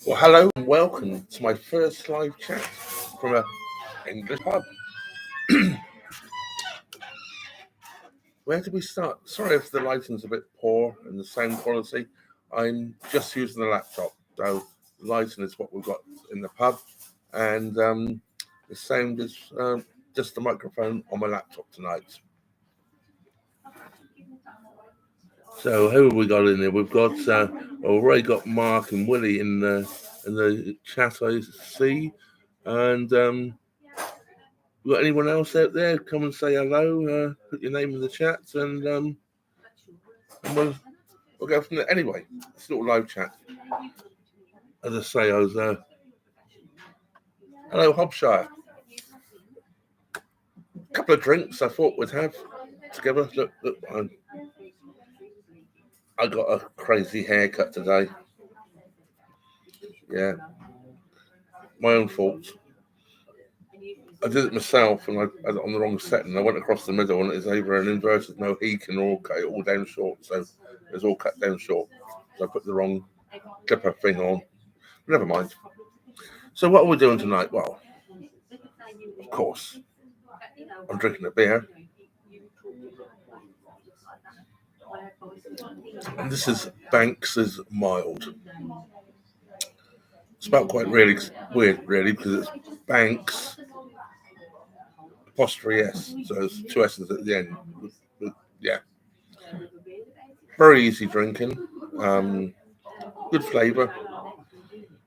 Well, hello and welcome to my first live chat from a English pub. Where do we start? Sorry if the lighting's a bit poor and the sound quality. I'm just using the laptop, so lighting is what we've got in the pub, and the sound is just the microphone on my laptop tonight. So who have we got in there? We've got already got Mark and Willie in the chat I see, and you got anyone else out there? Come and say hello. Put your name in the chat, and we'll go from there. Anyway, it's a little live chat. As I say, I was hello Hobshire. A couple of drinks I thought we'd have together. Look, I got a crazy haircut today. Yeah, my own fault. I did it myself, and I had it on the wrong setting. I went across the middle, and it was over an inverted Mohican, all cut it all down short. So it was all cut down short. So I put the wrong clipper thing on. Never mind. So what are we doing tonight? Well, of course, I'm drinking a beer. And this is Banks's Mild. Spelled quite really weird, really, because it's Banks apostrophe S, so there's two S's at the end. But, yeah, very easy drinking, good flavour.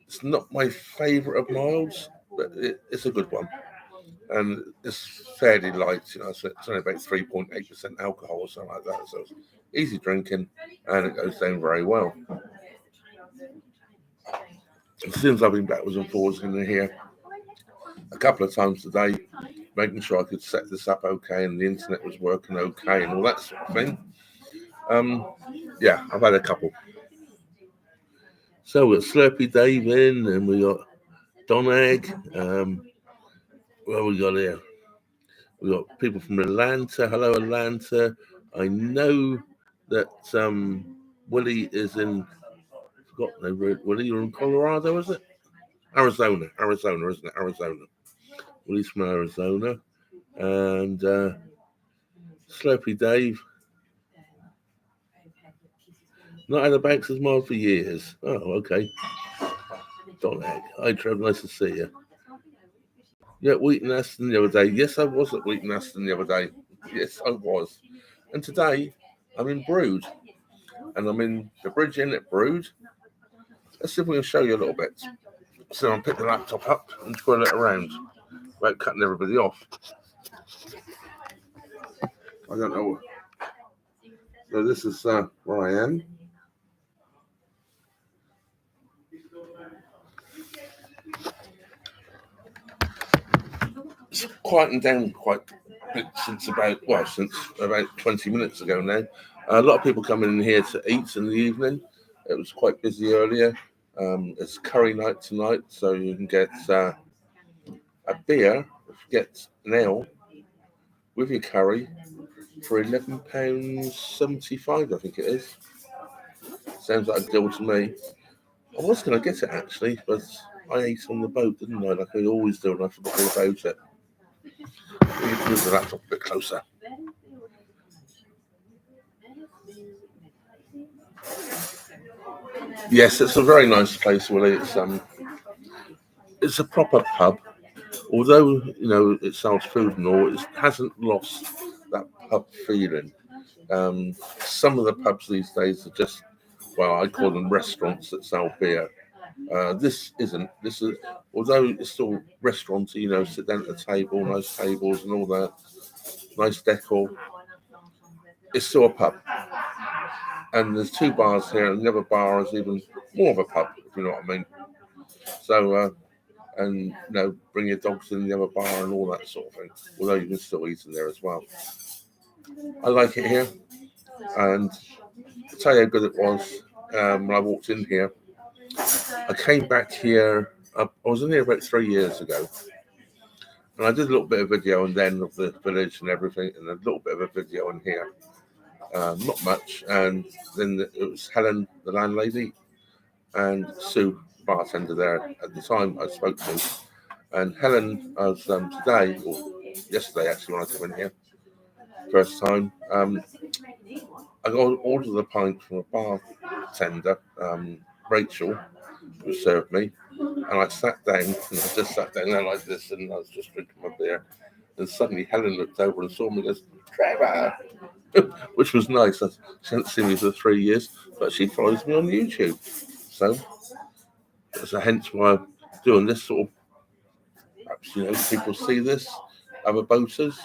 It's not my favourite of milds, but it's a good one, and it's fairly light. So it's only about 3.8% alcohol or something like that. So it's easy drinking, and it goes down very well. As soon as I've been backwards and forwards in here a couple of times today, making sure I could set this up okay and the internet was working okay and all that sort of thing. Yeah, I've had a couple. So we've got Slurpy Dave in, and we got Don Egg. What we got here? We got people from Atlanta. Hello, Atlanta. I know that Willie is in. Willie, you're in Colorado, is it? Arizona, isn't it? Arizona. Willie's from Arizona, and Slurpy Dave. Not had a Banks's Mild for years. Oh, okay. Don Egg. Hi, Trev. Nice to see you. Yeah, Wheaton Aston the other day. Yes, I was at Wheaton Aston the other day. Yes, I was. And today, I'm in Brewood. And I'm in the Bridge Inn at Brewood. Let's see if we can show you a little bit. So I'll pick the laptop up and twirl it around without cutting everybody off. I don't know. So this is where I am. It's quietened down quite a bit since about 20 minutes ago now. A lot of people coming in here to eat in the evening. It was quite busy earlier. It's curry night tonight, so you can get a beer, get an ale with your curry for £11.75, I think it is. Sounds like a deal to me. I was going to get it actually, but I ate on the boat, didn't I? Like I always do, and I forgot all about it. Move the laptop a bit closer. Yes, it's a very nice place, Willie. It's a proper pub. Although, it sells food and all, it hasn't lost that pub feeling. Some of the pubs these days are just, I call them restaurants that sell beer. This isn't. This is, although it's still restauranty, sit down at the table, nice tables and all that, nice decor. It's still a pub. And there's two bars here, and the other bar is even more of a pub, if you know what I mean. So, and bring your dogs in the other bar and all that sort of thing. Although you can still eat in there as well. I like it here, and I'll tell you how good it was when I walked in here. I came back here. I was in here about 3 years ago, and I did a little bit of video and then of the village and everything, and a little bit of a video in here. not much. And then it was Helen, the landlady, and Sue, bartender there at the time I spoke to. And Helen, I was today, or yesterday actually, when I came in here, first time, I got ordered a pint from a bartender, Rachel, who served me. And I sat down, and I just sat down there like this, and I was just drinking my beer. And suddenly Helen looked over and saw me and goes, Trevor! Which was nice. She hasn't seen me for 3 years, but she follows me on YouTube. So hence why I'm doing this sort of, perhaps, people see this, other boaters,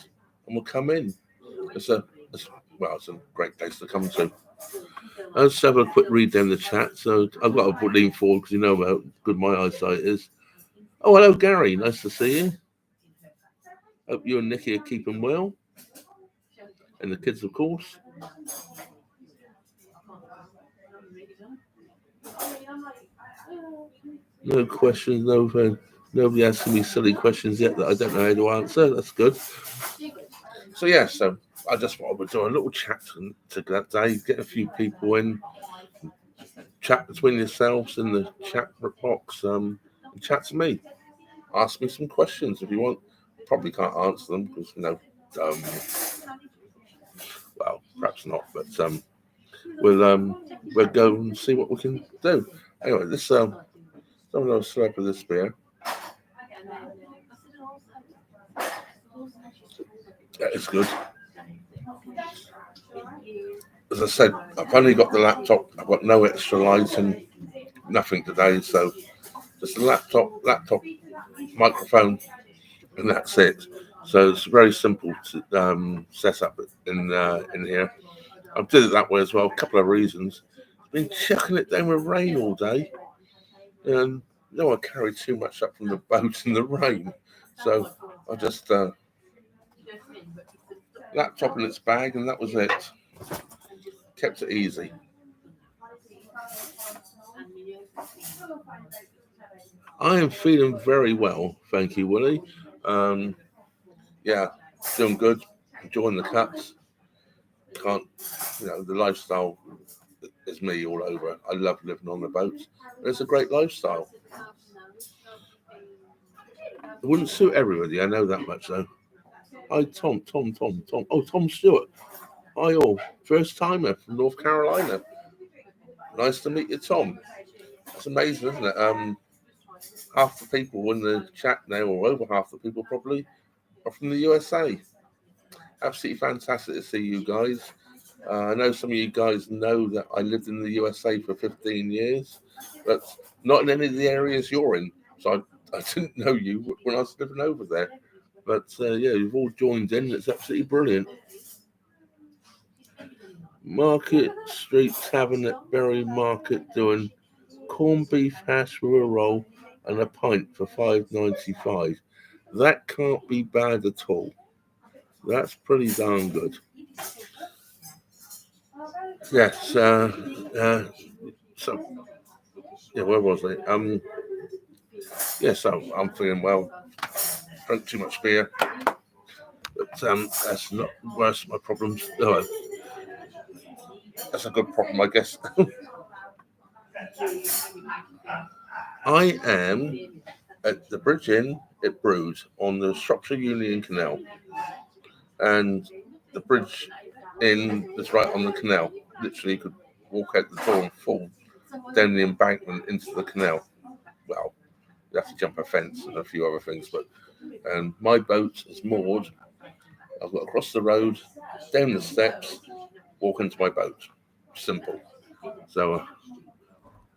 and will come in. It's a great place to come to. Let's have a quick read down the chat. So I've got to lean forward because you know how good my eyesight is. Oh, hello, Gary. Nice to see you. Hope you and Nikki are keeping well. And the kids, of course. No questions, nobody asking me silly questions yet that I don't know how to answer. That's good. So yeah, so I just thought I would do a little chat today, get a few people in, chat between yourselves in the chat box, and chat to me. Ask me some questions if you want. Probably can't answer them because well, perhaps not, but we'll go and see what we can do. Anyway, this don't know a slab of this beer. That is good. As I said, I've only got the laptop. I've got no extra lights and nothing today, so just a laptop, microphone, and that's it. So it's very simple to set up in here. I did it that way as well. A couple of reasons. I've been chucking it down with rain all day, and I carry too much up from the boat in the rain, so I just laptop in its bag, and that was it. Kept it easy. I am feeling very well, thank you, Willie. Yeah, doing good. Enjoying the cups. Can't, the lifestyle is me all over. I love living on the boat. It's a great lifestyle. It wouldn't suit everybody. I know that much, though. Hi, Tom. Oh, Tom Stewart. Hi, all. First timer from North Carolina. Nice to meet you, Tom. It's amazing, isn't it? Half the people in the chat now, or over half the people probably, are from the USA. Absolutely fantastic to see you guys. I know some of you guys know that I lived in the USA for 15 years, but not in any of the areas you're in. So I didn't know you when I was living over there. But yeah, you've all joined in. It's absolutely brilliant. Market Street Tavern at Bury Market doing corned beef hash with a roll and a pint for $5.95. That can't be bad at all. That's pretty darn good. Yes. So yeah, where was I? So I'm feeling well. Drank too much beer, but that's not worse of my problems. Oh, that's a good problem, I guess. I am at the Bridge Inn at Brewood on the Shropshire Union Canal, and the Bridge Inn is right on the canal. Literally, you could walk out the door and fall down the embankment into the canal. Well, you have to jump a fence and a few other things, but my boat is moored. I've got to cross the road, down the steps, walk into my boat. Simple. So,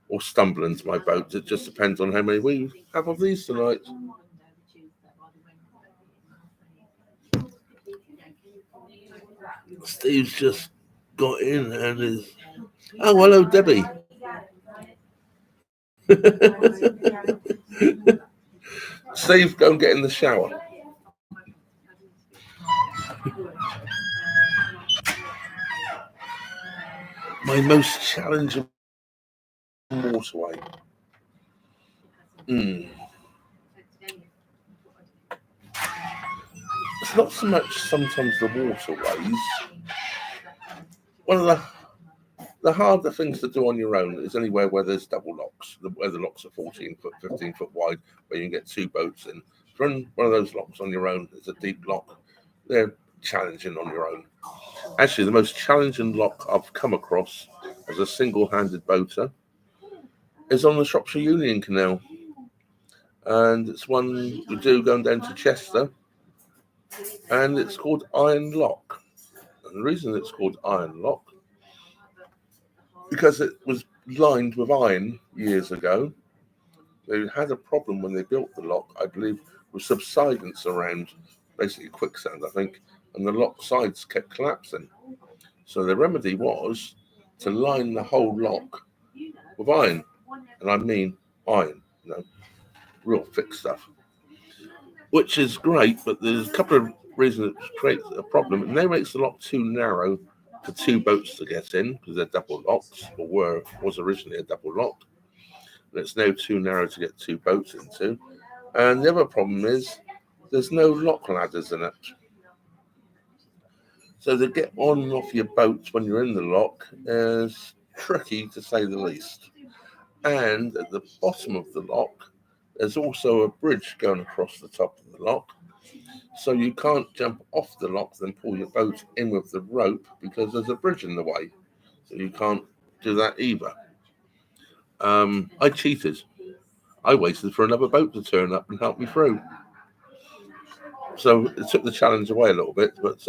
or stumble into my boat. It just depends on how many we have of these tonight. Steve's just got in and is. Oh, hello, Debbie. Steve, go and get in the shower. My most challenging waterway. It's not so much sometimes the waterways One of the harder things to do on your own is anywhere where there's double locks, where the locks are 14 foot, 15 foot wide, where you can get 2 boats in. To run one of those locks on your own is a deep lock. They're challenging on your own. Actually, the most challenging lock I've come across as a single-handed boater is on the Shropshire Union Canal. And it's one we do going down to Chester, and it's called Iron Lock. And the reason it's called Iron Lock, because it was lined with iron years ago. They had a problem when they built the lock, I believe, with subsidence around, basically quicksand, I think, and the lock sides kept collapsing. So the remedy was to line the whole lock with iron, and I mean iron, real thick stuff, which is great, but there's a couple of reasons it creates a problem. It now makes the lock too narrow for 2 boats to get in, because they're double locks, or was originally a double lock. And it's now too narrow to get 2 boats into. And the other problem is there's no lock ladders in it. So to get on and off your boats when you're in the lock is tricky, to say the least. And at the bottom of the lock, there's also a bridge going across the top of the lock. So you can't jump off the lock, then pull your boat in with the rope, because there's a bridge in the way. So you can't do that either. I cheated. I waited for another boat to turn up and help me through. So it took the challenge away a little bit, but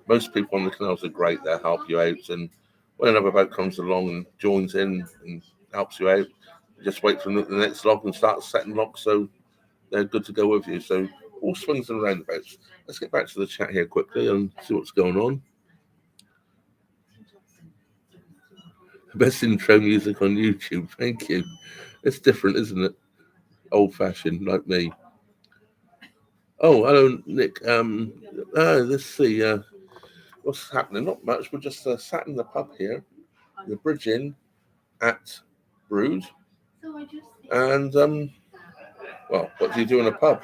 most people on the canals are great. They'll help you out. And when another boat comes along and joins in and helps you out, you just wait for the next lock and start setting locks, so they're good to go with you. So all swings and roundabouts. Let's get back to the chat here quickly and see what's going on. Best intro music on YouTube. Thank you. It's different, isn't it? Old-fashioned, like me. Oh, hello, Nick. Let's see. What's happening? Not much. We're just sat in the pub here, the Bridge Inn at Brewood. And, well, what do you do in a pub?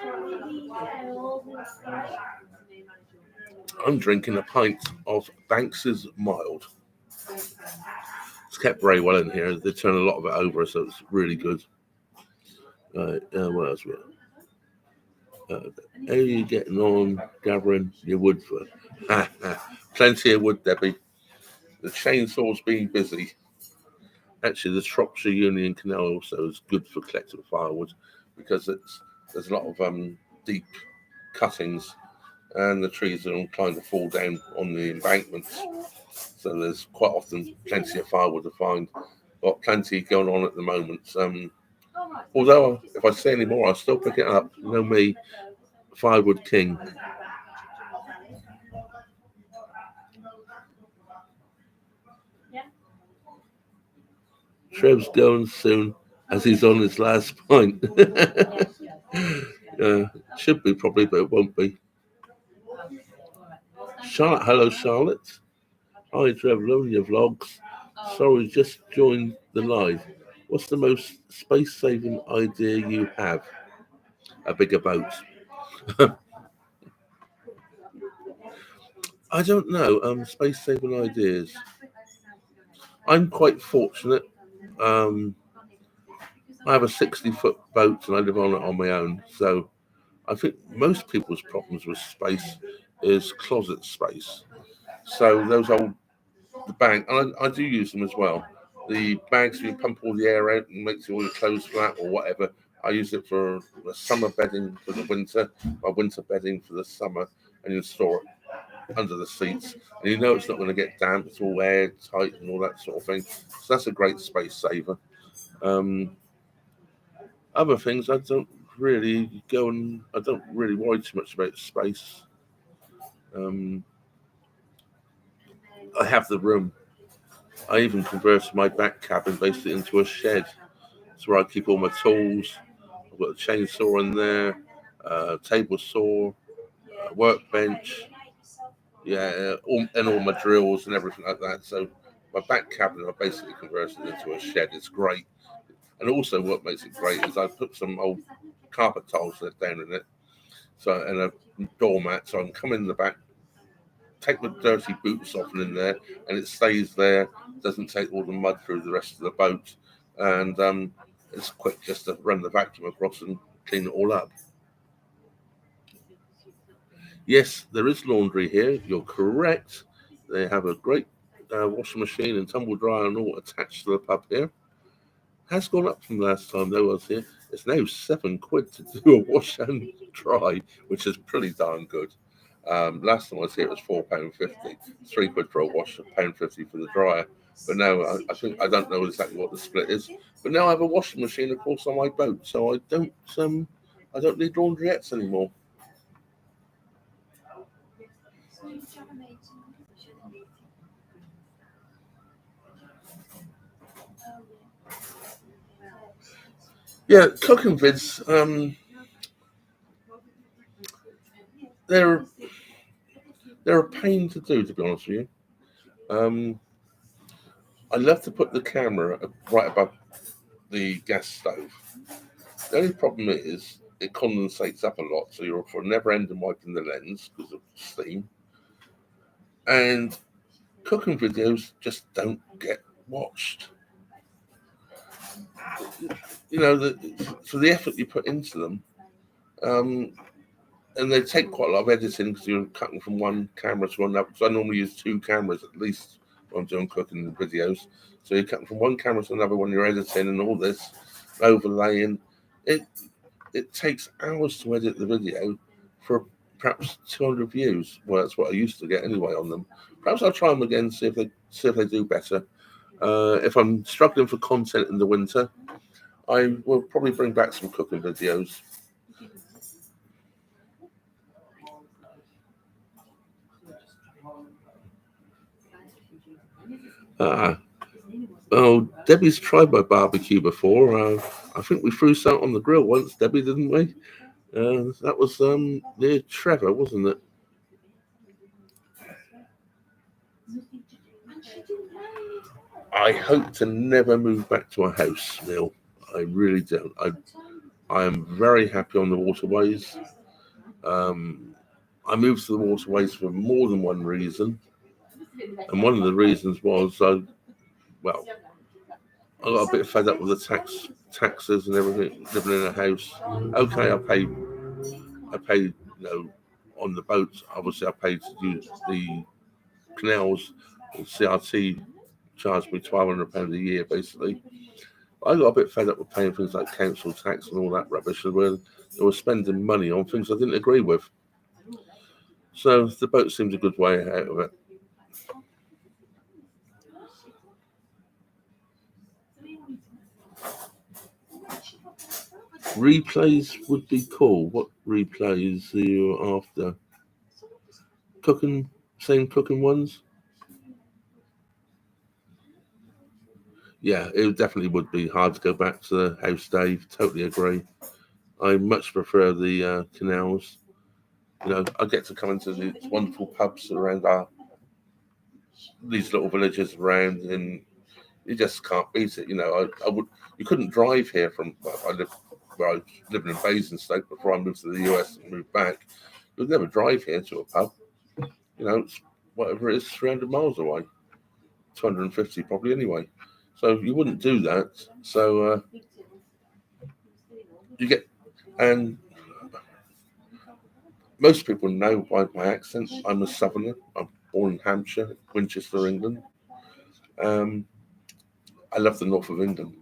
I'm drinking a pint of Banks's Mild. It's kept very well in here. They turn a lot of it over, so it's really good. What else? How are you getting on gathering your wood for? Plenty of wood, Debbie. The chainsaw's been busy. Actually, the Shropshire Union Canal also is good for collecting firewood, because there's a lot of deep cuttings, and the trees are inclined to fall down on the embankments. So there's quite often plenty of firewood to find. Got plenty going on at the moment. Although if I say any more, I'll still pick it up. You know me, firewood king. Trev's going soon, as he's on his last pint. Should be probably, but it won't be. Charlotte, hello Charlotte. Hi Trev, loving your vlogs. Sorry, just joined the live. What's the most space-saving idea you have? A bigger boat. I don't know. Space-saving ideas. I'm quite fortunate. I have a 60-foot boat and I live on it on my own. So I think most people's problems with space is closet space. So those old bags, and I do use them as well. The bags you pump all the air out and makes all your clothes flat or whatever. I use it for the summer bedding for the winter, my winter bedding for the summer, and you store it under the seats. And you know it's not going to get damp, it's all airtight and all that sort of thing. So that's a great space saver. Other things, I don't really worry too much about space. I have the room. I even converted my back cabin basically into a shed. It's where I keep all my tools. I've got a chainsaw in there, table saw, workbench, and all my drills and everything like that. So my back cabin I basically converted into a shed. It's great. And also what makes it great is I put some old carpet tiles down in it, so and a doormat, so I can come in the back, take the dirty boot softener in there, and it stays there. Doesn't take all the mud through the rest of the boat, and it's quick just to run the vacuum across and clean it all up. Yes, there is laundry here. You're correct. They have a great washing machine and tumble dryer and all attached to the pub here. Has gone up from last time though I was here. It's now £7 to do a wash and dry, which is pretty darn good. Last time I was here, it was £4.50, £3 for a wash, £1.50 for the dryer. But now I think I don't know exactly what the split is. But now I have a washing machine, of course, on my boat, so I don't need laundriettes anymore. Yeah, cooking vids. They're a pain to do, to be honest with you. I love to put the camera right above the gas stove. The only problem is it condensates up a lot, so you're for never ending wiping the lens because of steam. And cooking videos just don't get watched. You know, for the effort you put into them, and they take quite a lot of editing because you're cutting from one camera to another. Because I normally use two cameras at least when I'm doing cooking videos. So you're cutting from one camera to another when you're editing and all this overlaying. It takes hours to edit the video for perhaps 200 views. Well, that's what I used to get anyway on them. Perhaps I'll try them again, see if they do better. If I'm struggling for content in the winter, I will probably bring back some cooking videos. Oh, Debbie's tried my barbecue before. I think we threw something on the grill once, Debbie, didn't we? That was near Trevor, wasn't it? I hope to never move back to a house, Neil. I really don't. I am very happy on the waterways. I moved to the waterways for more than one reason, and one of the reasons was I got a bit fed up with the taxes and everything, living in a house. Okay, I paid, on the boats. Obviously, I paid to use the canals. And CRT charged me £1,200 a year, basically. I got a bit fed up with paying things like council tax and all that rubbish, and they were spending money on things I didn't agree with. So the boat seems a good way out of it. Replays would be cool. What replays are you after? Same cooking ones? Yeah, it definitely would be hard to go back to the house, Dave. Totally agree. I much prefer the canals. I get to come into these wonderful pubs around these little villages around, and you just can't beat it. You couldn't drive here from. I was living in Basingstoke before I moved to the US and moved back. You'd never drive here to a pub. It's whatever it is, 300 miles away, 250 probably anyway. So you wouldn't do that. So you get, and most people know by my accent, I'm a southerner. I'm born in Hampshire, Winchester, England. I love the north of England.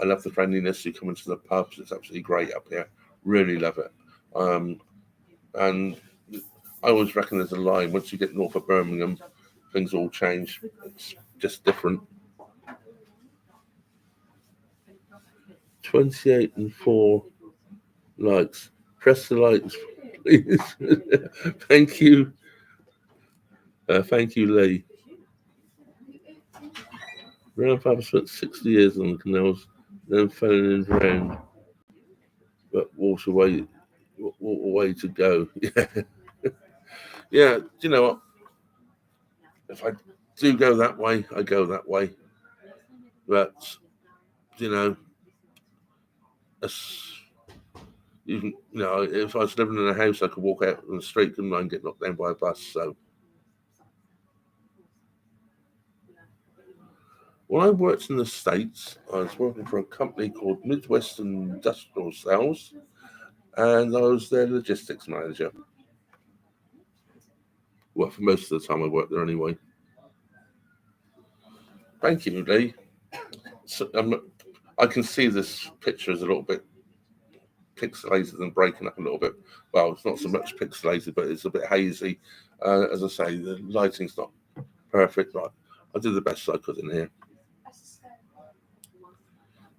I love the friendliness. You come into the pubs, it's absolutely great up here. Really love it. And I always reckon there's a line. Once you get north of Birmingham, things all change. It's just different. 28 and 4 likes. Press the likes, please. Thank you. Thank you, Lee. Grandfather spent 60 years on the canals, then fell in and drowned, but walked away to go. Yeah. Yeah, do you know what? If I do go that way, I go that way. But, if I was living in a house, I could walk out on the street, couldn't I, and get knocked down by a bus. So When I worked in the States, I was working for a company called Midwest Industrial Sales, and I was their logistics manager. Well, for most of the time I worked there anyway. Thank you, Lee. So, I can see this picture is a little bit pixelated and breaking up a little bit. Well, it's not so much pixelated, but it's a bit hazy. As I say, the lighting's not perfect, but I did the best I could in here.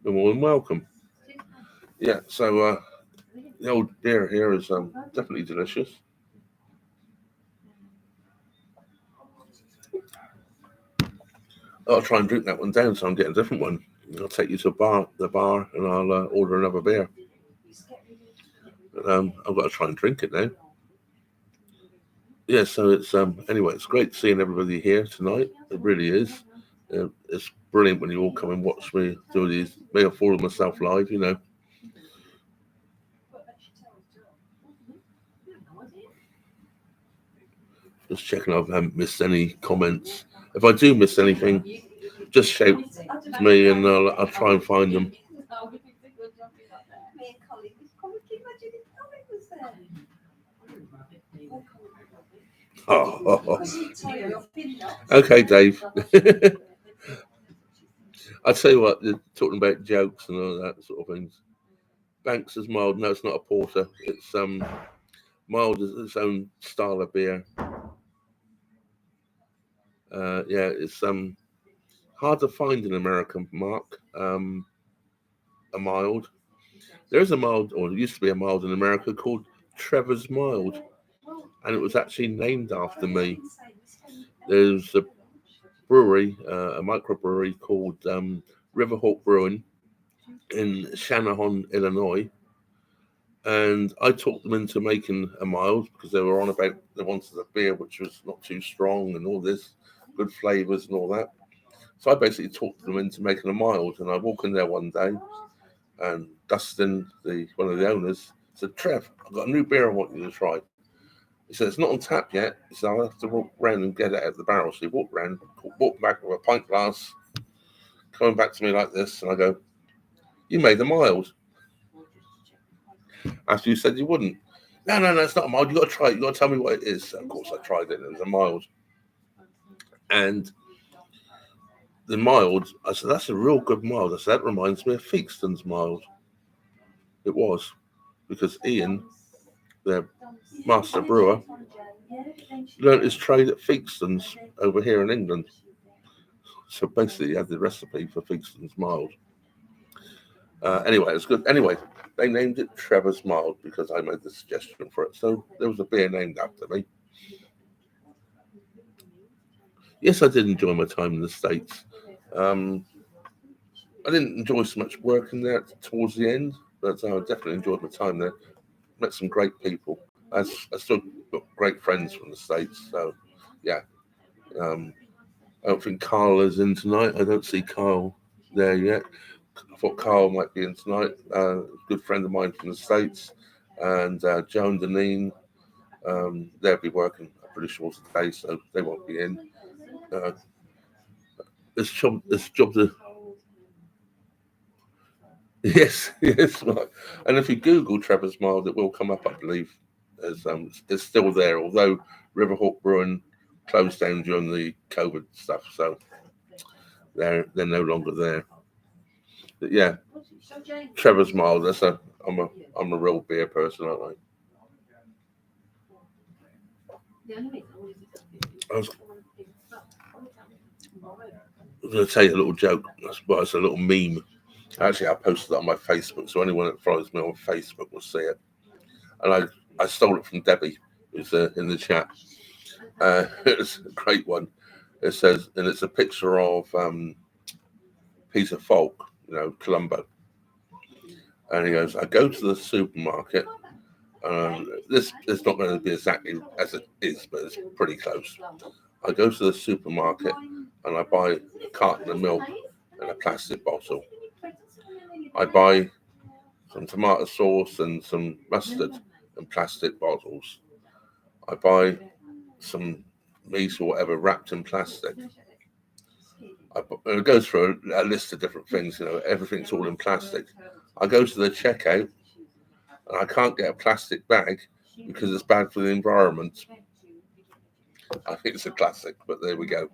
You're more than welcome. Yeah, so the old beer here is definitely delicious. I'll try and drink that one down, so I'm getting a different one. I'll take you to the bar, and I'll order another beer. But, I've got to try and drink it now. Yeah, so it's anyway, it's great seeing everybody here tonight. It really is. It's brilliant when you all come and watch me do these. May I follow myself live, you know. Just checking I haven't missed any comments. If I do miss anything, just shout to me and I'll try and find them. Oh. Okay, Dave. I tell you what, you're talking about jokes and all that sort of things. Banks is mild. No, it's not a porter. It's mild is its own style of beer. Yeah, it's hard to find in America, Mark. A mild. There is a mild, or there used to be a mild in America called Trevor's Mild, and it was actually named after me. There's a brewery, a microbrewery called Riverhawk Brewing in Shanahan, Illinois, and I talked them into making a mild because they were on about they wanted a beer which was not too strong and all this good flavors and all that. So I basically talked them into making a mild, and I walk in there one day, and Dustin, one of the owners, said, "Trev, I've got a new beer I want you to try." He said, "It's not on tap yet." He said, "I'll have to walk around and get it out of the barrel." So he walked around, walked back with a pint glass, coming back to me like this, and I go, "You made a mild after you said you wouldn't." No, it's not a mild. You got to try it. You got to tell me what it is. So of course, I tried it, and it was a mild. And the mild, I said, "That's a real good mild." I said, "That reminds me of Feakston's mild." It was because Ian, their master brewer, learnt his trade at Feakston's over here in England. So basically, he had the recipe for Feakston's mild. Anyway, it's good. Anyway, they named it Trevor's Mild because I made the suggestion for it. So there was a beer named after me. Yes, I did enjoy my time in the States. I didn't enjoy so much working there towards the end, but I definitely enjoyed my time there. Met some great people. I still got great friends from the States. So, yeah. I don't think Carl is in tonight. I don't see Carl there yet. I thought Carl might be in tonight. A good friend of mine from the States. And Joe and Deneen, they'll be working, I'm pretty sure, today, so they won't be in. This job to yes, yes, right. And if you Google Trevor's Mild, it will come up, I believe, as it's still there, although Riverhawk Brewing closed down during the COVID stuff, so they're no longer there. But yeah, Trevor's Mild. I'm a real beer person, aren't I? I was going to tell you a little joke. Well, it's a little meme. Actually, I posted it on my Facebook, so anyone that follows me on Facebook will see it. And I stole it from Debbie, who's in the chat. It's a great one. It says, and it's a picture of Peter Falk, Columbo. And he goes, "I go to the supermarket. This is not going to be exactly as it is, but it's pretty close. I go to the supermarket and I buy a carton of milk in a plastic bottle. I buy some tomato sauce and some mustard in plastic bottles. I buy some meat or whatever wrapped in plastic. It goes through a list of different things. Everything's all in plastic. I go to the checkout and I can't get a plastic bag because it's bad for the environment. I think it's a classic, but there we go.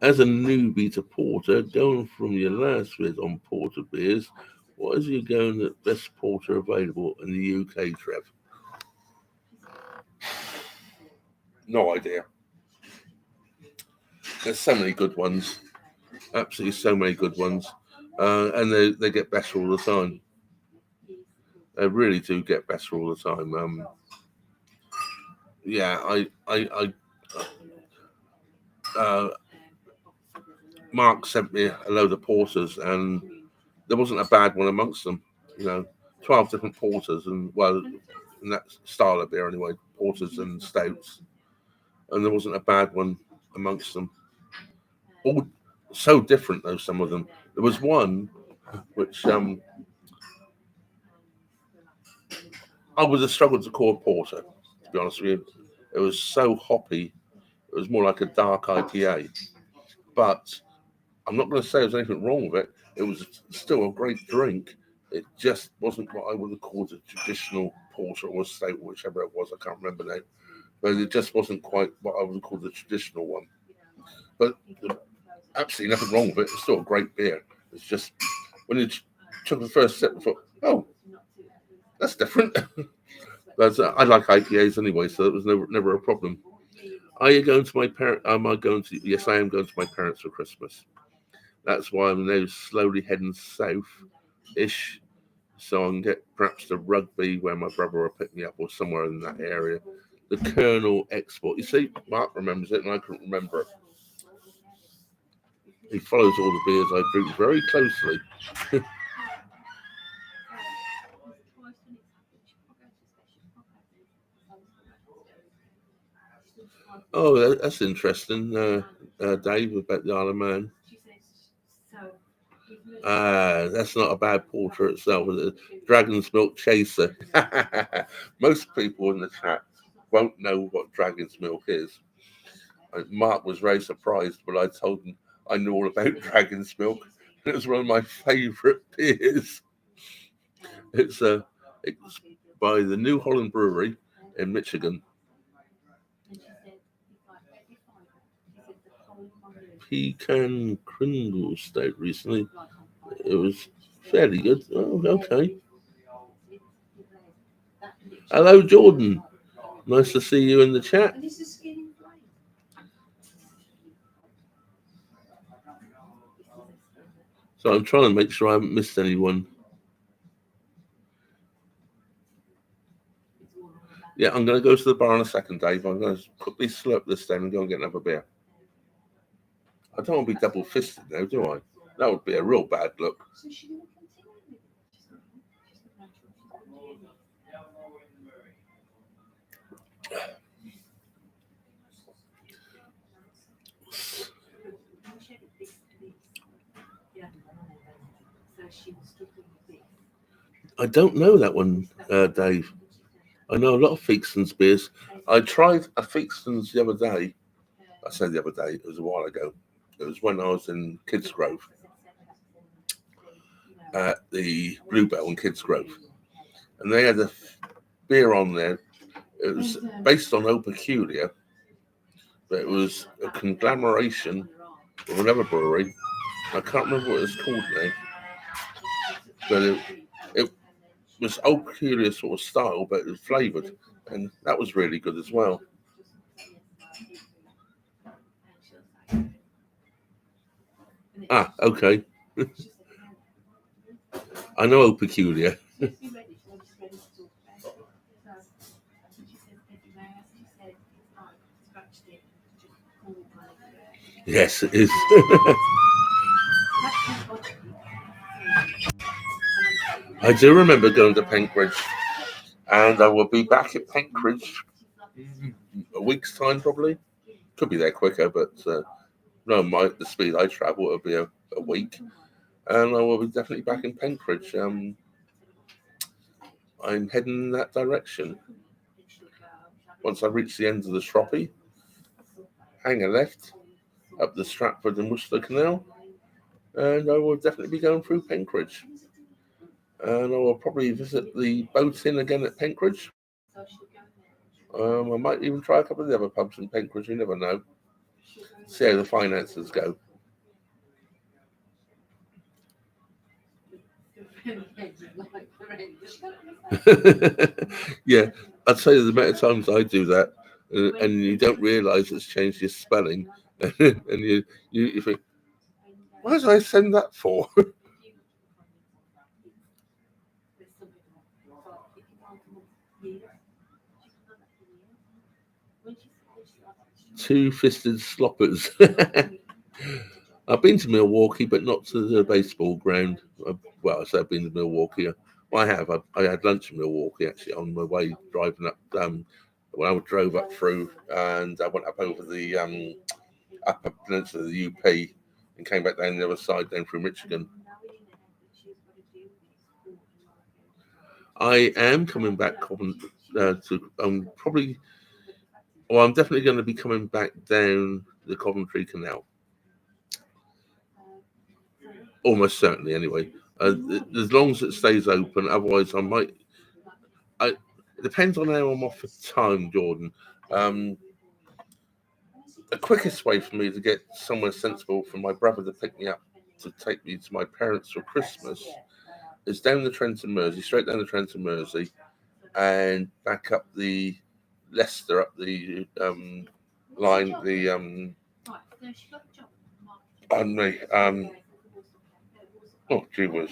As a newbie to porter, going from your last vid on porter beers, what is your going at best porter available in the UK, Trev? No idea. There's so many good ones. Absolutely so many good ones. And they get better all the time. They really do get better all the time. Yeah, uh, Mark sent me a load of porters, and there wasn't a bad one amongst them. 12 different porters, and well, in that style of beer anyway, porters and stouts, and there wasn't a bad one amongst them. All so different though. Some of them. There was one which I would have struggled to call a porter. To be honest with you, it was so hoppy. It was more like a dark IPA, but I'm not going to say there's anything wrong with it. It was still a great drink. It just wasn't what I would have called a traditional porter or stout, whichever it was. I can't remember now. But it just wasn't quite what I would have called the traditional one. But absolutely nothing wrong with it. It's still a great beer. It's just when you took the first sip, I thought, oh, that's different. But I like IPAs anyway, so it was never a problem. Are you going to my parents? Am I going to? Yes, I am going to my parents for Christmas. That's why I'm now slowly heading south-ish, so I can get perhaps to Rugby where my brother will pick me up or somewhere in that area. The Colonel Export. You see, Mark remembers it and I couldn't remember it. He follows all the beers I drink very closely. Oh, that's interesting, Dave, about the Isle of Man. That's not a bad porter itself. Dragon's Milk Chaser. Most people in the chat won't know what Dragon's Milk is. Mark was very surprised when I told him I knew all about Dragon's Milk. It was one of my favourite beers. It's by the New Holland Brewery in Michigan. Pecan Kringle Stout recently. It was fairly good. Oh, okay. Hello, Jordan. Nice to see you in the chat. So I'm trying to make sure I haven't missed anyone. Yeah, I'm going to go to the bar in a second, Dave. I'm going to quickly slurp this down and go and get another beer. I don't want to be double-fisted now, do I? That would be a real bad look. I don't know that one, Dave. I know a lot of Feakston's beers. I tried a Feakston's the other day. I said the other day, it was a while ago. It was when I was in Kidsgrove, at the Bluebell in Kidsgrove. And they had a beer on there. It was based on Eau Peculiar, but it was a conglomeration of another brewery. I can't remember what it's called now. But it was Eau Peculiar sort of style, but it was flavoured. And that was really good as well. Ah, okay. I know Eau Peculiar. Yes, it is. I do remember going to Penkridge, and I will be back at Penkridge a week's time probably. Could be there quicker, but no, the speed I travel will be a week, and I will be definitely back in Penkridge. I'm heading in that direction. Once I reach the end of the Shroppy, hang a left, up the Stratford and Worcester Canal, and I will definitely be going through Penkridge. And I will probably visit the boat inn again at Penkridge. I might even try a couple of the other pubs in Penkridge, you never know. See how the finances go. Yeah, I'd say the amount of times I do that, and you don't realise it's changed your spelling, and you think, why did I send that for? Two-fisted sloppers. I've been to Milwaukee, but not to the baseball ground. Well, I say I've been to Milwaukee. Well, I have. I had lunch in Milwaukee actually on my way driving up. When I drove up through, and I went up over the upper peninsula of the UP, and came back down the other side, down through Michigan. I am coming back to probably. Well, I'm definitely going to be coming back down the Coventry Canal. Almost certainly, anyway. As long as it stays open, otherwise I might. It depends on how I'm off for time, Jordan. The quickest way for me to get somewhere sensible for my brother to pick me up to take me to my parents for Christmas is down the Trent and Mersey, straight down the Trent and Mersey, and back up the Leicester, up the line, oh gee whiz,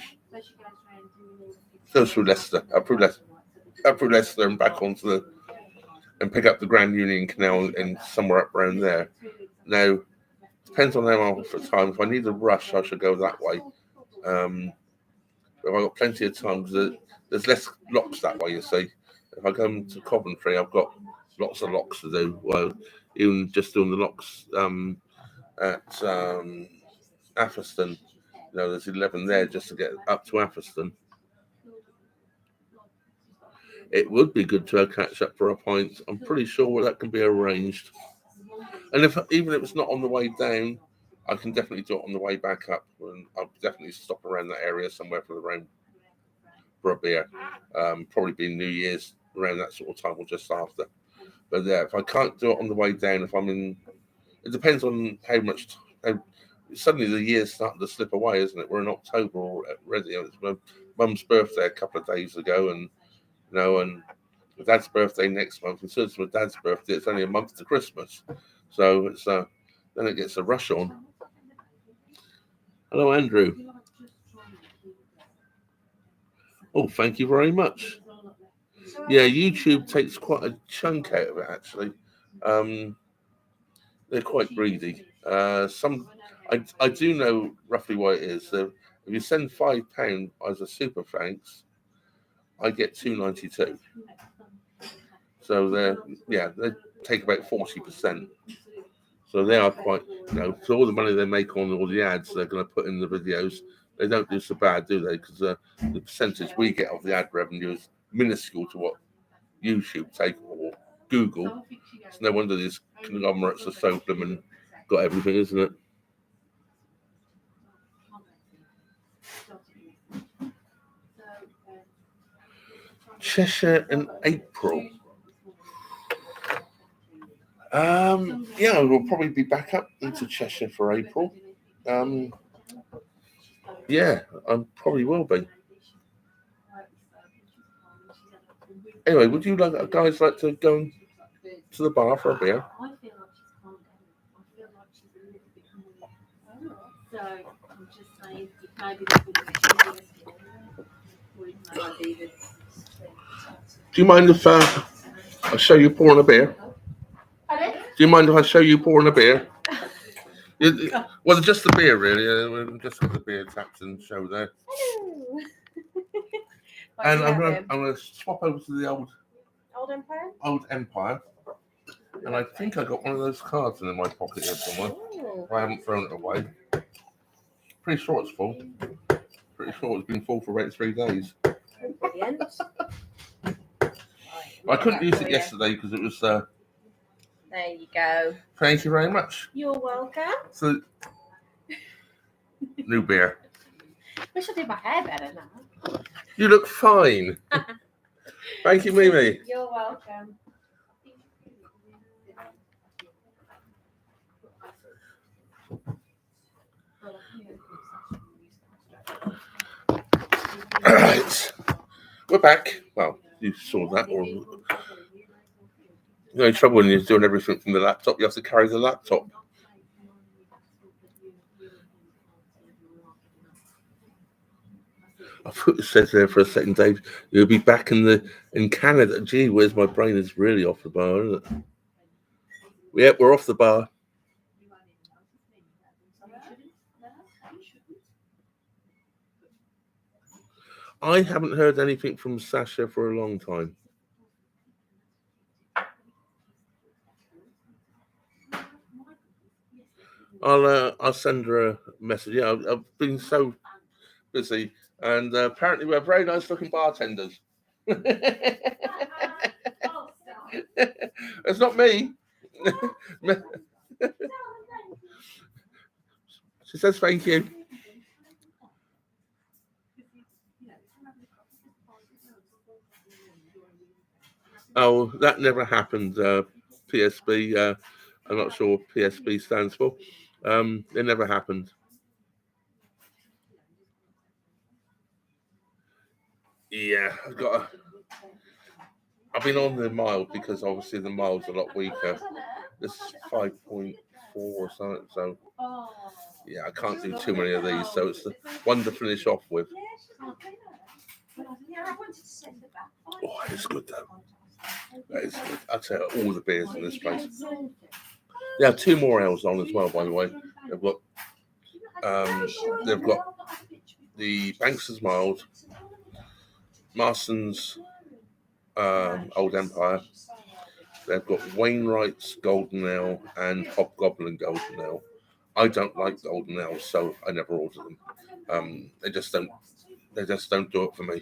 goes through Leicester, up through Leicester and back onto and pick up the Grand Union Canal and somewhere up around there. Now, depends on how I'm off for time. If I need a rush, I should go that way. If I've got plenty of time, because there's less locks that way, you see. If I come to Coventry, I've got lots of locks to do. Well, even just doing the locks at Atherstone, there's 11 there just to get up to Atherstone. It would be good to catch up for a pint. I'm pretty sure that can be arranged. And even if it's not on the way down, I can definitely do it on the way back up. And I'll definitely stop around that area somewhere for a beer. Probably be New Year's around that sort of time or just after. But yeah, if I can't do it on the way down, if I'm in, it depends on how much. Suddenly the year's starting to slip away, isn't it? We're in October already. It's my mum's birthday a couple of days ago, and and my dad's birthday next month. And since my dad's birthday, it's only a month to Christmas, so it's then it gets a rush on. Hello, Andrew. Oh, thank you very much. Yeah, YouTube takes quite a chunk out of it, actually. They're quite greedy. I do know roughly what it is. So if you send £5 as a super thanks, I get £2.92. So they take about 40%. So they are quite, for all the money they make on all the ads they're going to put in the videos, they don't do so bad, do they? Because the percentage we get of the ad revenue is minuscule to what YouTube take or Google. It's no wonder these conglomerates are so blooming got everything, isn't it? Cheshire in April. Yeah, we'll probably be back up into Cheshire for April. Yeah, I probably will be. Anyway, would you guys like to go to the bar for a beer? Do you mind if I show you pouring a beer? Do you mind if I show you pouring a beer? Well, just the beer, really. Just got the beer taps and show there. And I'm going to swap over to the old Empire. Old Empire. And I think I got one of those cards in my pocket here somewhere. I haven't thrown it away. Pretty sure it's full. Pretty sure it's been full for about 3 days. I couldn't use it yesterday because it was There you go. Thank you very much. You're welcome. So, new beer. Wish I did my hair better now. You look fine. Thank you, Mimi. You're welcome. All right. We're back. Well, you saw that. Or the only trouble when you're doing everything from the laptop, you have to carry the laptop. I thought it said there for a second, Dave, you'll be back in Canada. Gee, where's my brain is really off the bar, isn't it? Yep, we're off the bar. I haven't heard anything from Sasha for a long time. I'll send her a message. Yeah, I've been so busy, and apparently we're very nice looking bartenders. It's not me. She says thank you. Oh, that never happened. PSB. I'm not sure what PSB stands for. It never happened. Yeah, I've been on the mild because obviously the mild's a lot weaker. This is 5.4 or something. So yeah, I can't do too many of these. So it's the one to finish off with. Oh, it's good though. That is good. I'd say all the beers in this place. Yeah, 2 more ales on as well, by the way. They've got the Banks's Mild, Marston's Old Empire. They've got Wainwright's Golden Ale and Hobgoblin Golden Ale. I don't like Golden Ale, so I never order them. They just don't do it for me.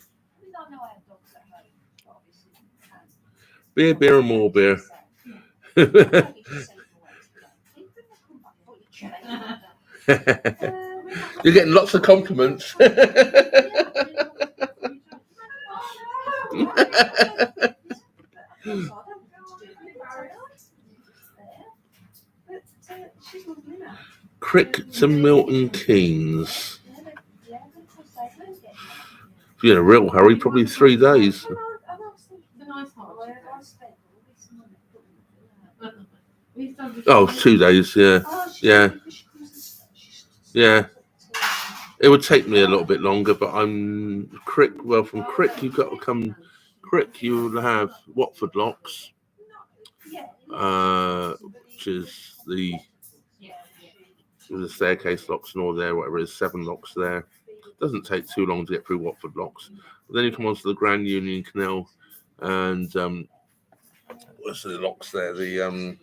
Beer, and more beer. You're getting lots of compliments. Crick to Milton Keynes. If you're in a real hurry, probably 3 days. Oh, 2 days, yeah. It would take me a little bit longer, but I'm Crick. Well, from Crick, you've got to come. Crick, you will have Watford Locks, which is the staircase locks and all there, whatever it is, 7 locks there. Doesn't take too long to get through Watford Locks. But then you come onto the Grand Union Canal, and what's the locks there? The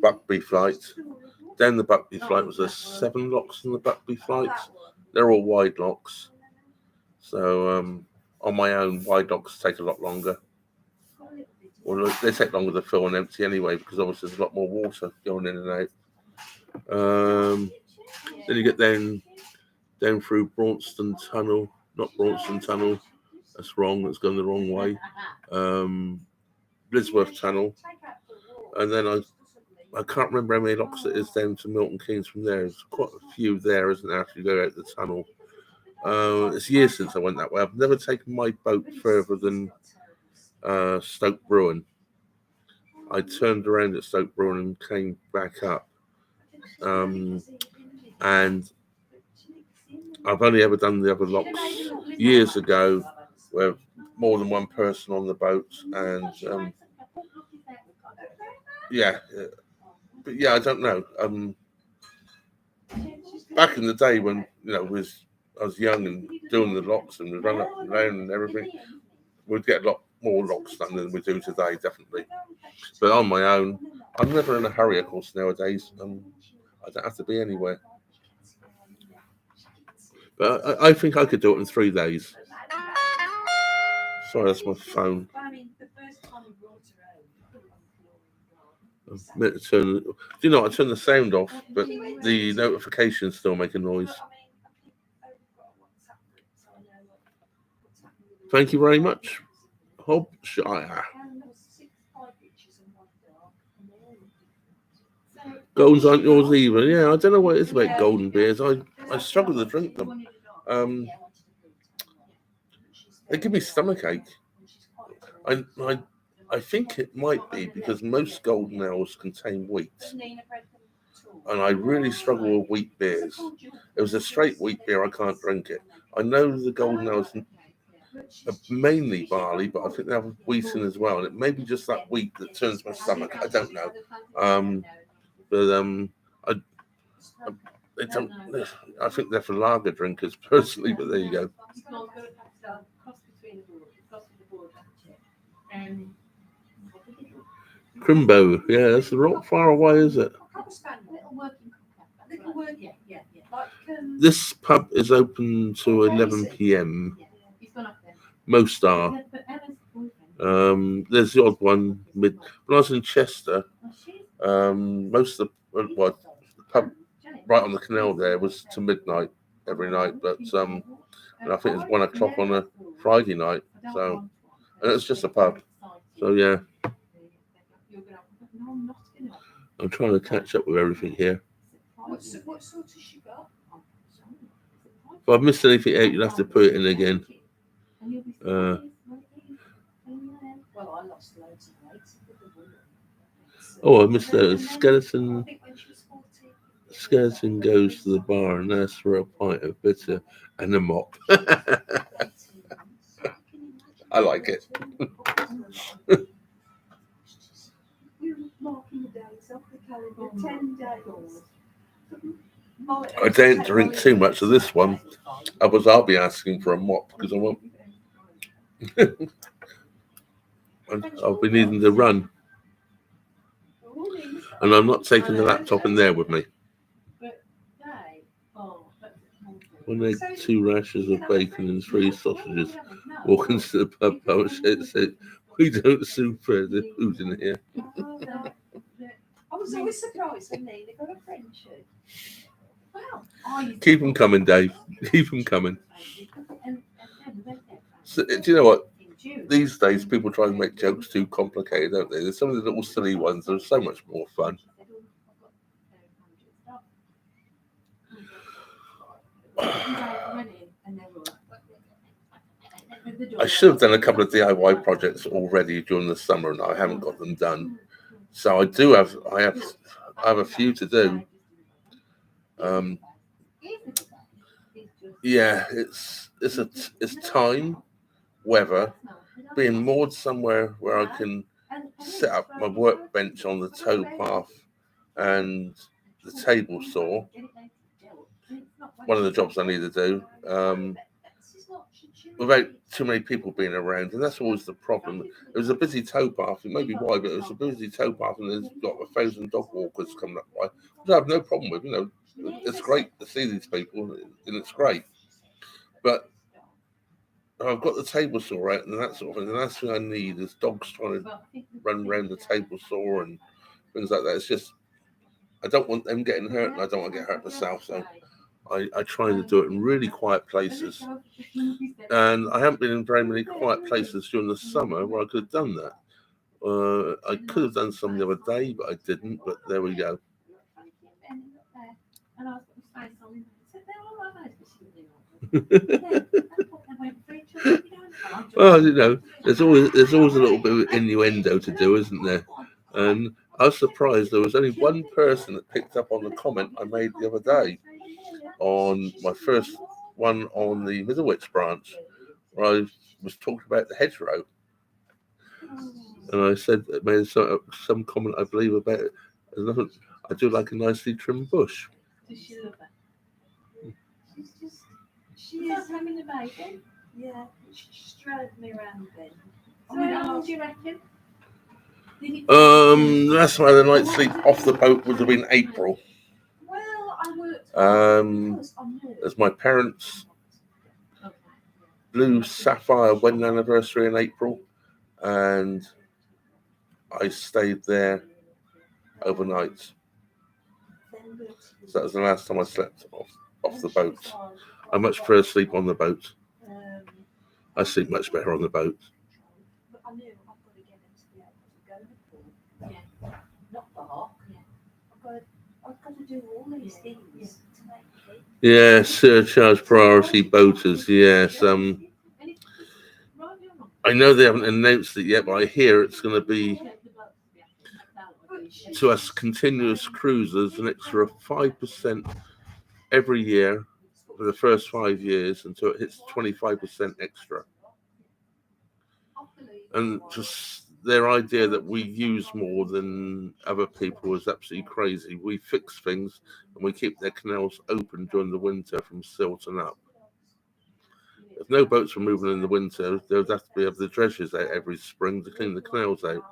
Buckby Flight. Then the Buckby Flight was 7 locks in the Buckby Flight. They're all wide locks. So on my own, wide locks take a lot longer. Well, they take longer to fill and empty anyway, because obviously there's a lot more water going in and out. Then you get down through Braunston Tunnel. Not Braunston Tunnel. That's wrong. That's going the wrong way. Blisworth Tunnel. And then I can't remember how many locks it is down to Milton Keynes from there. There's quite a few there, isn't there, after you go out the tunnel. It's years since I went that way. I've never taken my boat further than Stoke Bruin. I turned around at Stoke Bruin and came back up. And I've only ever done the other locks years ago, where more than one person on the boat, and but I don't know. Back in the day when I was young and doing the locks and run up and down and everything, we'd get a lot more locks done than we do today, definitely. But on my own, I'm never in a hurry, of course, nowadays. I don't have to be anywhere. But I think I could do it in 3 days. Sorry, that's my phone. I meant to turn. Do you know? I turned the sound off, but the notifications still make a noise. Thank you very much, Hobshire. Goldens aren't yours either. Yeah, I don't know what it is about golden beers. I struggle to drink them. They give me stomachache. I think it might be because most golden ales contain wheat, and I really struggle with wheat beers. If it was a straight wheat beer, I can't drink it. I know the golden ales are mainly barley, but I think they have wheat in as well, and it may be just that wheat that turns my stomach. I don't know, but I, they don't. I think they're for lager drinkers personally, but there you go. Crimbo, yeah, that's not far away, is it? This pub is open to 11 p.m. Most are. There's the odd one. When I was in Chester, most of the pub right on the canal there was to midnight every night, but and I think it's 1 o'clock on a Friday night. So, and it's just a pub. So yeah, I'm trying to catch up with everything here. If I've missed anything out, you'll have to put it in again. Oh, I missed a skeleton. Skeleton goes to the bar and asks for a pint of bitter and a mop. I like it. I don't drink too much of this one. Otherwise, I'll be asking for a mop because I won't. I'll be needing to run. And I'm not taking the laptop in there with me. 1 egg, 2 rashers of bacon and 3 sausages. Walk into the pub, said, we don't super the food in here. I was always surprised when they got a friendship. Wow. Keep them coming, Dave. Keep them coming. So, do you know what? These days, people try and make jokes too complicated, don't they? There's some of the little silly ones that are so much more fun. I should have done a couple of DIY projects already during the summer, and I haven't got them done. So I have a few to do. Yeah, it's time, weather, being moored somewhere where I can set up my workbench on the towpath and the table saw. One of the jobs I need to do. Without too many people being around, and that's always the problem. It was a busy towpath, it may be why, but it was a busy towpath, and there's got 1,000 dog walkers coming up by, which I have no problem with. You know, it's great to see these people, and it's great. But I've got the table saw out and that sort of thing. The last thing I need is dogs trying to run around the table saw and things like that. It's just I don't want them getting hurt, and I don't want to get hurt myself. So I try to do it in really quiet places. And I haven't been in very many quiet places during the summer where I could have done that. I could have done some the other day, but I didn't. But there we go. Well, you know, there's always a little bit of innuendo to do, isn't there? And I was surprised there was only one person that picked up on the comment I made the other day on my first one on the Middlewich branch, where I was talking about the hedgerow, and I said made some comment, I believe, about it. I do like a nicely trimmed bush. Does she love it? She is having a baby. Yeah, she just drove me around then. So how long do you reckon? That's why the night's sleep off the boat would have been April. Well, I worked as my parents' blue sapphire wedding anniversary in April, and I stayed there overnight. So that was the last time I slept off the boat. I much prefer to sleep on the boat. I sleep much better on the boat. Yeah, surcharge priority boaters. Yes. I know they haven't announced it yet, but I hear it's going to be to us continuous cruisers an extra 5% every year for the first 5 years until it hits 25% extra. And just their idea that we use more than other people is absolutely crazy. We fix things and we keep their canals open during the winter from Silton up. If no boats were moving in the winter, there would have to be the dredgers out every spring to clean the canals out.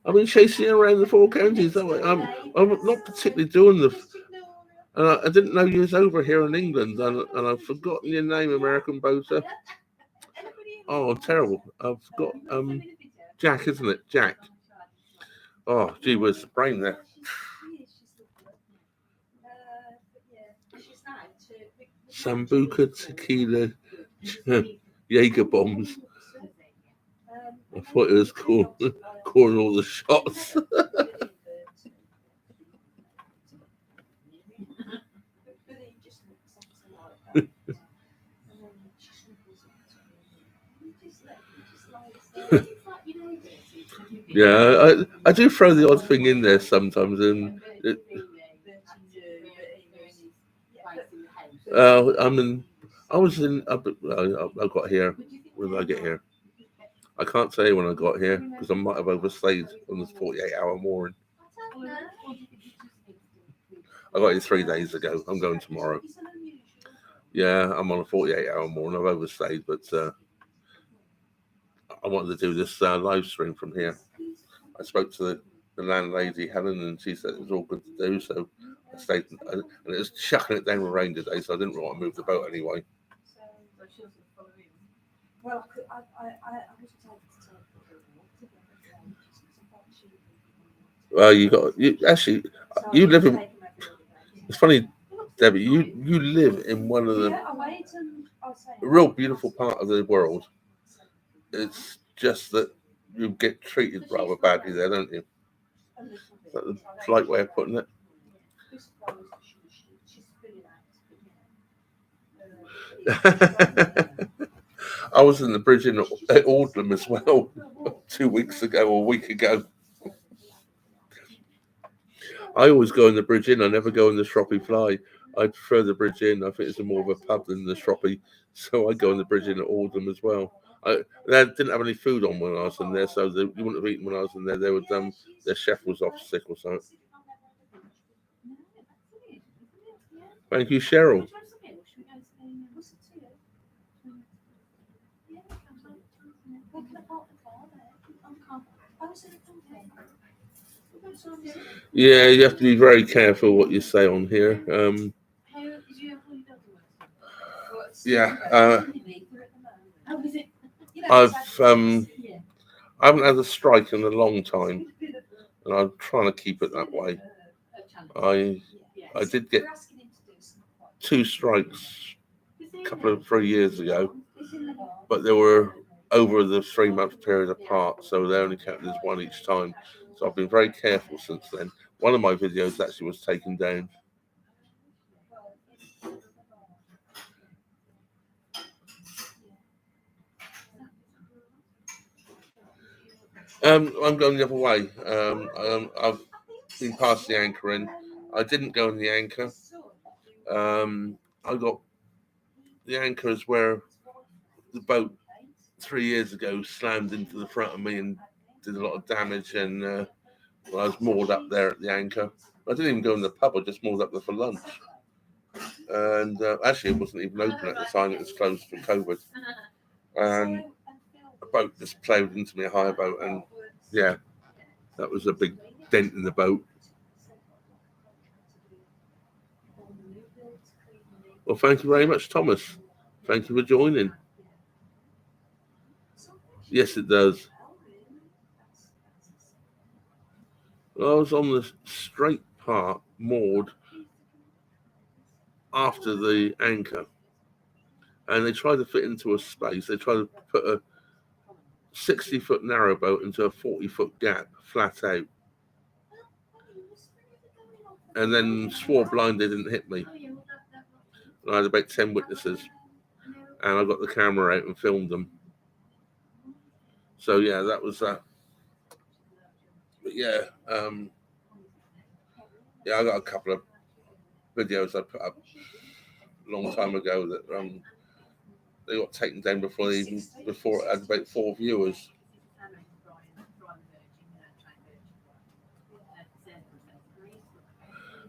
I've been chasing around the 4 counties. I'm not particularly doing and I didn't know you was over here in England, and I've forgotten your name, American boater. Oh, terrible! I've forgot. Jack, isn't it? Jack. Oh, gee whiz, the brain there. Sambuca tequila Jaeger bombs. I thought it was calling all the shots. Yeah, I do throw the odd thing in there sometimes, and I got here. When did I get here? I can't tell you when I got here because I might have overstayed on this 48-hour mooring. I got here 3 days ago. I'm going tomorrow. Yeah, I'm on a 48-hour mooring. I've overstayed, but I wanted to do this live stream from here. I spoke to the landlady, Helen, and she said it was all good to do, so I stayed. And it was chucking it down with rain today, so I didn't want to move the boat anyway. Well, you live in. It's funny, Debbie. You live in one of the real beautiful part of the world. It's just that you get treated rather badly there, don't you? Is that the polite way of putting it? I was in the bridge at Aldham as well 2 weeks ago or a week ago. I always go in the bridge inn. I never go in the Shroppy Fly. I prefer the bridge inn. I think it's more of a pub than the Shroppy, so I go in the bridge inn at Aldham as well. They didn't have any food on when I was in there, so you wouldn't have eaten when I was in there. They would their chef was off sick or something. Thank you, Cheryl. Yeah, you have to be very careful what you say on here. I haven't had a strike in a long time, and I'm trying to keep it that way. I did get 2 strikes a couple of 3 years ago, but they were over the 3-month period apart, so they only counted as 1 each time. So I've been very careful since then. One of my videos actually was taken down. I'm going the other way. I've been past the anchor in. I didn't go in the anchor. I got the anchor is where the boat 3 years ago slammed into the front of me and did a lot of damage, and I was moored up there at the anchor. I didn't even go in the pub. I just moored up there for lunch, and actually it wasn't even open at the time. It was closed for COVID, and a boat just plowed into me, a hire boat, and yeah, that was a big dent in the boat. Well, thank you very much, Thomas. Thank you for joining. Yes, it does. I was on the straight part, moored after the anchor, and they tried to fit into a space. They tried to put a 60-foot narrowboat into a 40-foot gap, flat out, and then swore blind they didn't hit me. And I had about 10 witnesses, and I got the camera out and filmed them. So yeah, that was that. But yeah, I got a couple of videos I put up a long time ago that they got taken down before it had about 4 viewers.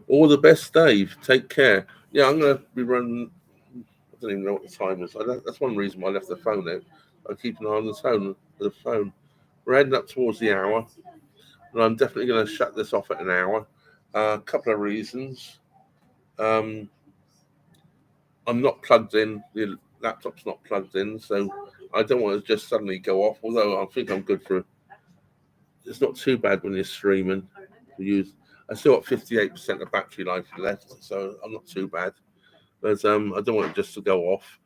All the best, Dave. Take care. Yeah, I'm gonna be running. I don't even know what the time is. That's one reason why I left the phone out. I keep an eye on the phone. We're heading up towards the hour, and I'm definitely going to shut this off at an hour. A couple of reasons. I'm not plugged in. The laptop's not plugged in, so I don't want to just suddenly go off. Although I think I'm good for. It's not too bad when you're streaming to use. I still got 58% of battery life left, so I'm not too bad. But I don't want it just to go off,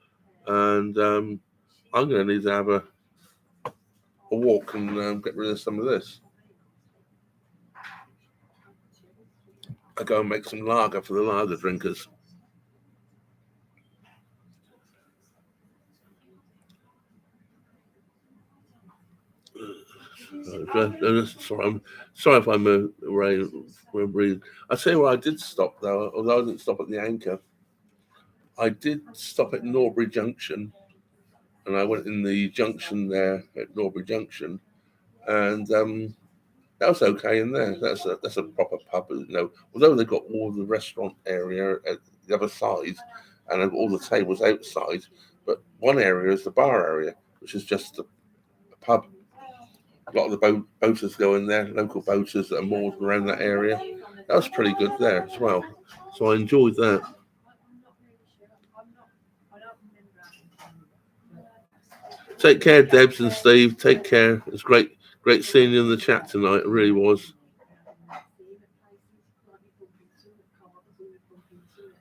and I'm going to need to have a walk and get rid of some of this. I go and make some lager for the lager drinkers. Sorry if I'm rude. I tell you what, I did stop though, although I didn't stop at the anchor. I did stop at Norbury Junction, and I went in the junction there at Norbury Junction, and that was okay in there. That's a proper pub, you know. Although they've got all the restaurant area at the other side, and all the tables outside, but one area is the bar area, which is just a pub. A lot of the boaters go in there, local boaters that are moored around that area. That was pretty good there as well. So I enjoyed that. Take care, Debs and Steve. Take care. It's great seeing you in the chat tonight. It really was.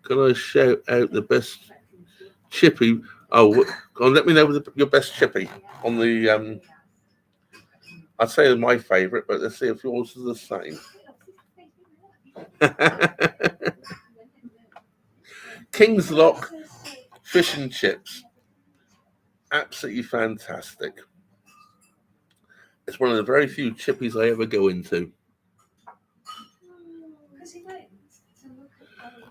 Can I shout out the best chippy? Oh, let me know your best chippy on the. I'd say my favourite, but let's see if yours is the same. King's Lock fish and chips. Absolutely fantastic. It's one of the very few chippies I ever go into.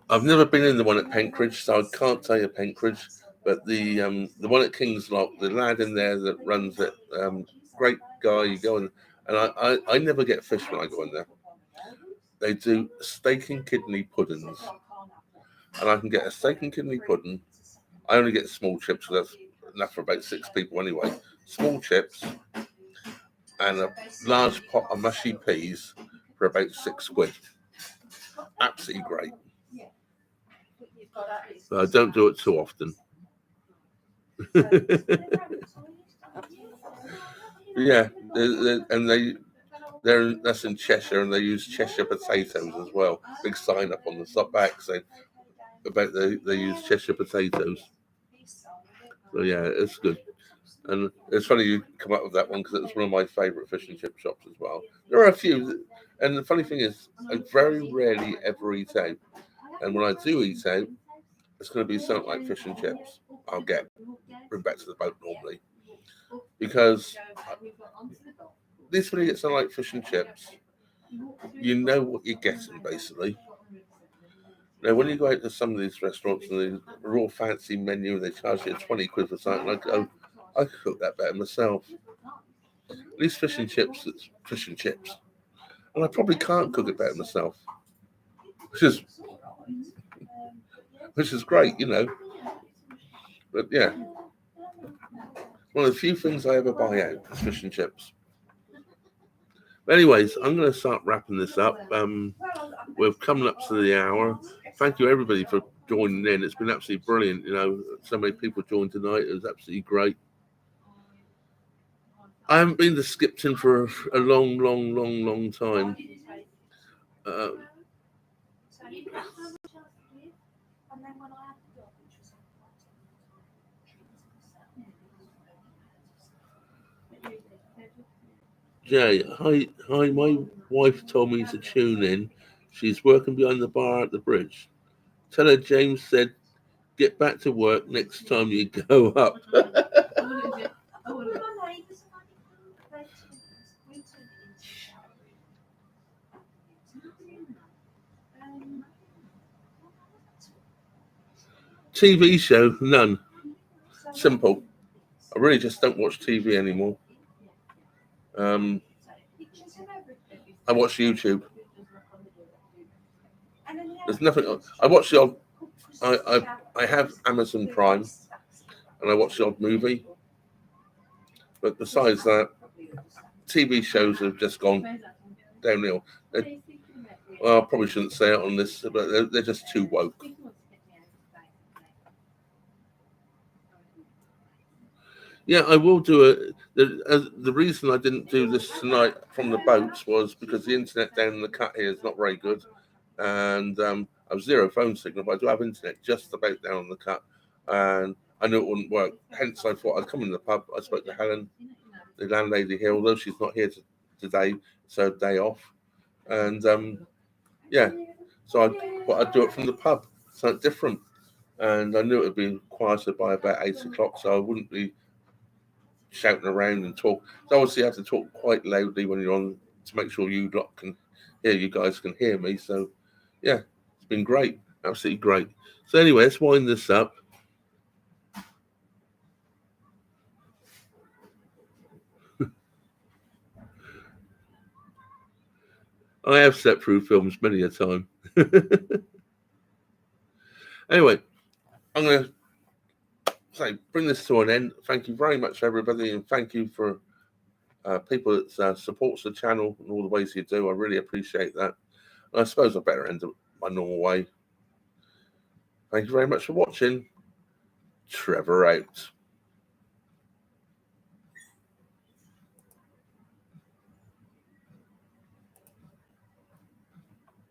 I've never been in the one at Penkridge, so I can't tell you Penkridge. But the one at King's Lock, the lad in there that runs it, great guy. You go in, and I never get fish when I go in there. They do steak and kidney puddings, and I can get a steak and kidney pudding. I only get small chips, so that's enough for about 6 people anyway. Small chips and a large pot of mushy peas for about £6. Absolutely great. But I don't do it too often. Yeah, that's in Cheshire, and they use Cheshire potatoes as well. Big sign up on the back saying about they use Cheshire potatoes. So yeah, it's good. And it's funny you come up with that one because it was one of my favourite fish and chip shops as well. There are a few, and the funny thing is, I very rarely ever eat out. And when I do eat out, it's going to be something like fish and chips. I'll bring back to the boat normally. Because at least when you get something like fish and chips, you know what you're getting, basically. Now, when you go out to some of these restaurants and they're all fancy menu and they charge you £20 for something, I go, I could cook that better myself. At least fish and chips, it's fish and chips. And I probably can't cook it better myself. Which is great, you know. But yeah. One of the few things I ever buy out is fish and chips. But anyways, I'm going to start wrapping this up. We're coming up to the hour. Thank you, everybody, for joining in. It's been absolutely brilliant. You know, so many people joined tonight. It was absolutely great. I haven't been to Skipton for a long time. Jay, hi. My wife told me to tune in. She's working behind the bar at the bridge. Tell her James said, "Get back to work next time you go up." TV show, none. Simple. I really just don't watch TV anymore. I watch YouTube. There's nothing. I watch the odd. I have Amazon Prime, and I watch the odd movie. But besides that, TV shows have just gone downhill. Well, I probably shouldn't say it on this, but they're just too woke. Yeah, I will do it. The reason I didn't do this tonight from the boats was because the internet down in the cut here is not very good, and I have zero phone signal, but I do have internet just about down the cut, and I knew it wouldn't work. Hence, I thought I'd come in the pub. I spoke to Helen, the landlady here, although she's not here today, it's her day off, and yeah, so I thought I'd do it from the pub, something different, and I knew it would be quieter by about 8 o'clock, so I wouldn't be shouting around and talk. So obviously you have to talk quite loudly when you're on to make sure you lot can hear, you guys can hear me. So yeah, it's been great, absolutely great. So anyway, let's wind this up. I have slept through films many a time. Anyway, I'm going to say bring this to an end. Thank you very much, everybody, and thank you for people that supports the channel in all the ways you do. I really appreciate that. And I suppose I better end it my normal way. Thank you very much for watching. Trevor out.